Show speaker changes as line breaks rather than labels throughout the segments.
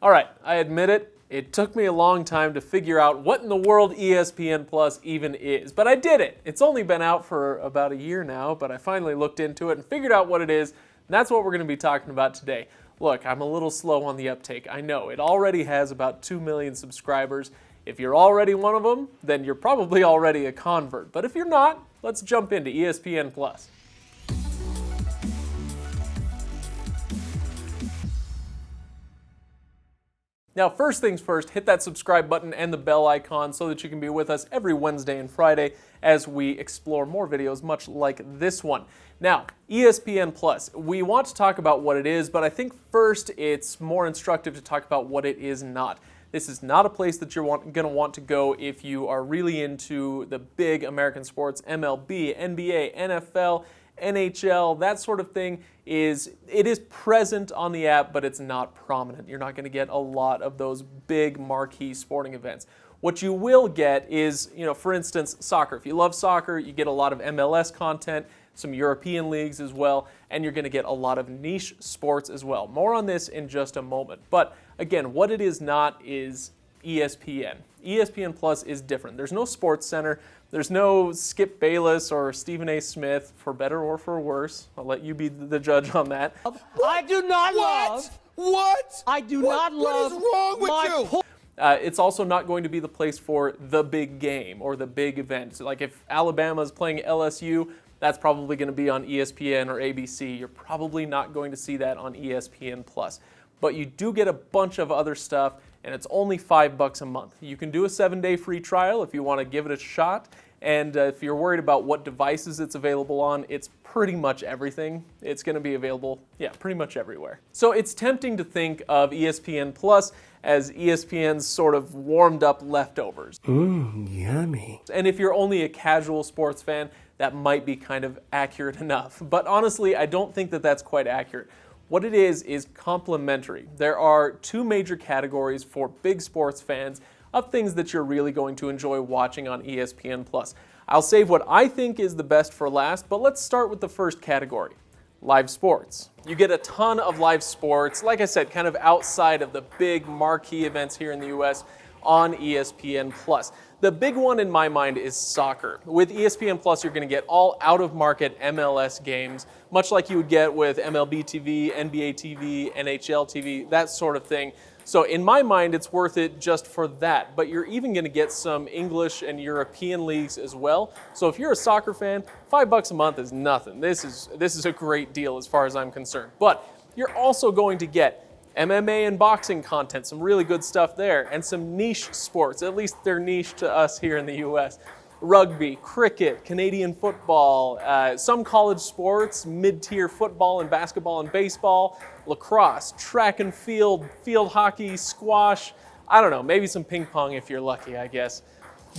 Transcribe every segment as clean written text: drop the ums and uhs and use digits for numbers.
All right, I admit it. It took me a long time to figure out what in the world ESPN Plus even is, but I did it. It's only been out for about a year now, but I finally looked into it and figured out what it is, and that's what we're going to be talking about today. Look, I'm a little slow on the uptake. I know. It already has about 2 million subscribers. If you're already one of them, then you're probably already a convert. But if you're not, let's jump into ESPN Plus. Now, first things first, hit that subscribe button and the bell icon so that you can be with us every Wednesday and Friday as we explore more videos much like this one. Now, ESPN Plus, we want to talk about what it is, but I think first it's more instructive to talk about what it is not. This is not a place that you're going to want to go if you are really into the big American sports, MLB, NBA, NFL, NHL, that sort of thing. It is present on the app, but it's not prominent. You're not going to get a lot of those big marquee sporting events. What you will get is, for instance, soccer. If you love soccer, you get a lot of MLS content, some European leagues as well, and you're going to get a lot of niche sports as well. More on this in just a moment. But again, what it is not is ESPN. ESPN Plus is different. There's no Sportscenter. There's no Skip Bayless or Stephen A. Smith, for better or for worse. I'll let you be the judge on that.
I do not love.
What?
I do not love.
What is wrong with you?
It's also not going to be the place for the big game or the big event. So like if Alabama's playing LSU, that's probably going to be on ESPN or ABC. You're probably not going to see that on ESPN Plus. But you do get a bunch of other stuff, and it's only $5 a month. You can do a 7-day free trial if you want to give it a shot. And if you're worried about what devices it's available on, it's pretty much everything. It's going to be available, pretty much everywhere. So it's tempting to think of ESPN Plus as ESPN's sort of warmed up leftovers.
Yummy.
And if you're only a casual sports fan, that might be kind of accurate enough. But honestly, I don't think that that's quite accurate. What it is complementary. There are 2 major categories for big sports fans of things that you're really going to enjoy watching on ESPN Plus. I'll save what I think is the best for last, but let's start with the first category, live sports. You get a ton of live sports, like I said, kind of outside of the big marquee events here in the US on ESPN Plus. The big one in my mind is soccer. With ESPN Plus, you're going to get all out-of-market MLS games, much like you would get with MLB TV, NBA TV, NHL TV, that sort of thing. So in my mind, it's worth it just for that. But you're even going to get some English and European leagues as well. So if you're a soccer fan, $5 a month is nothing. This is a great deal as far as I'm concerned. But you're also going to get MMA and boxing content, some really good stuff there, and some niche sports. At least they're niche to us here in the U.S. Rugby, cricket, Canadian football, some college sports, mid-tier football and basketball and baseball, lacrosse, track and field hockey, squash, I don't know, maybe some ping pong if you're lucky, I guess.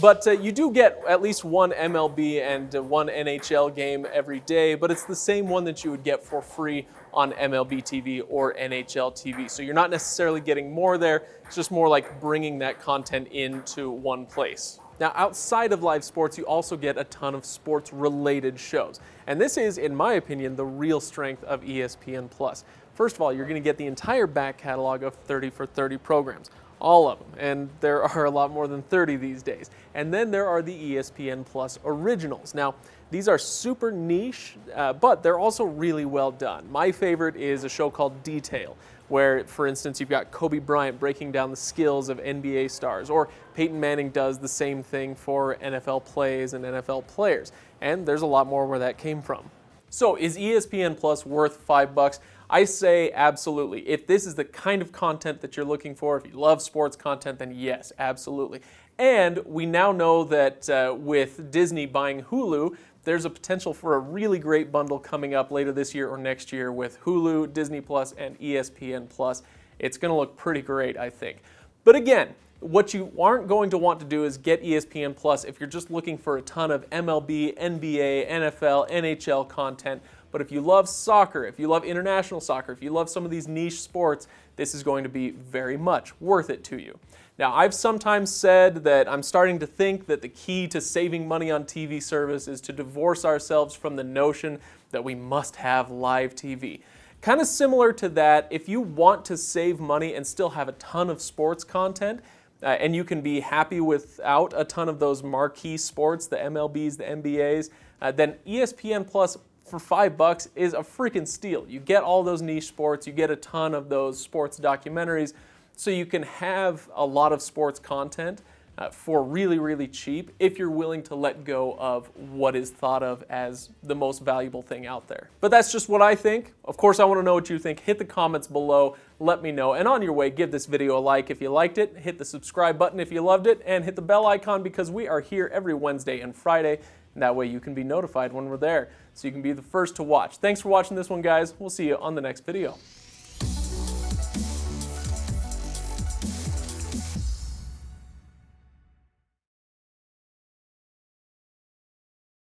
But you do get at least one MLB and one NHL game every day, but it's the same one that you would get for free on MLB TV or NHL TV. So you're not necessarily getting more there, it's just more like bringing that content into one place. Now, outside of live sports, you also get a ton of sports-related shows. And this is, in my opinion, the real strength of ESPN Plus. First of all, you're going to get the entire back catalog of 30 for 30 programs. All of them, and there are a lot more than 30 these days. And then there are the ESPN Plus originals. Now, these are super niche, but they're also really well done. My favorite is a show called Detail, where, for instance, you've got Kobe Bryant breaking down the skills of NBA stars, or Peyton Manning does the same thing for NFL plays and NFL players. And there's a lot more where that came from. So is ESPN Plus worth $5? I say absolutely. If this is the kind of content that you're looking for, if you love sports content, then yes, absolutely. And we now know that with Disney buying Hulu, there's a potential for a really great bundle coming up later this year or next year with Hulu, Disney Plus, and ESPN Plus. It's going to look pretty great, I think. But again, what you aren't going to want to do is get ESPN Plus if you're just looking for a ton of MLB, NBA, NFL, NHL content. But if you love soccer, if you love international soccer, if you love some of these niche sports, this is going to be very much worth it to you. Now, I've sometimes said that I'm starting to think that the key to saving money on TV service is to divorce ourselves from the notion that we must have live TV. Kind of similar to that, if you want to save money and still have a ton of sports content, and you can be happy without a ton of those marquee sports, the MLBs, the NBAs, then ESPN Plus for $5 is a freaking steal. You get all those niche sports, you get a ton of those sports documentaries, so you can have a lot of sports content for really, really cheap if you're willing to let go of what is thought of as the most valuable thing out there. But that's just what I think. Of course, I want to know what you think. Hit the comments below, let me know. And on your way, give this video a like if you liked it, hit the subscribe button if you loved it, and hit the bell icon because we are here every Wednesday and Friday. And that way you can be notified when we're there, so you can be the first to watch. Thanks for watching this one, guys. We'll see you on the next video.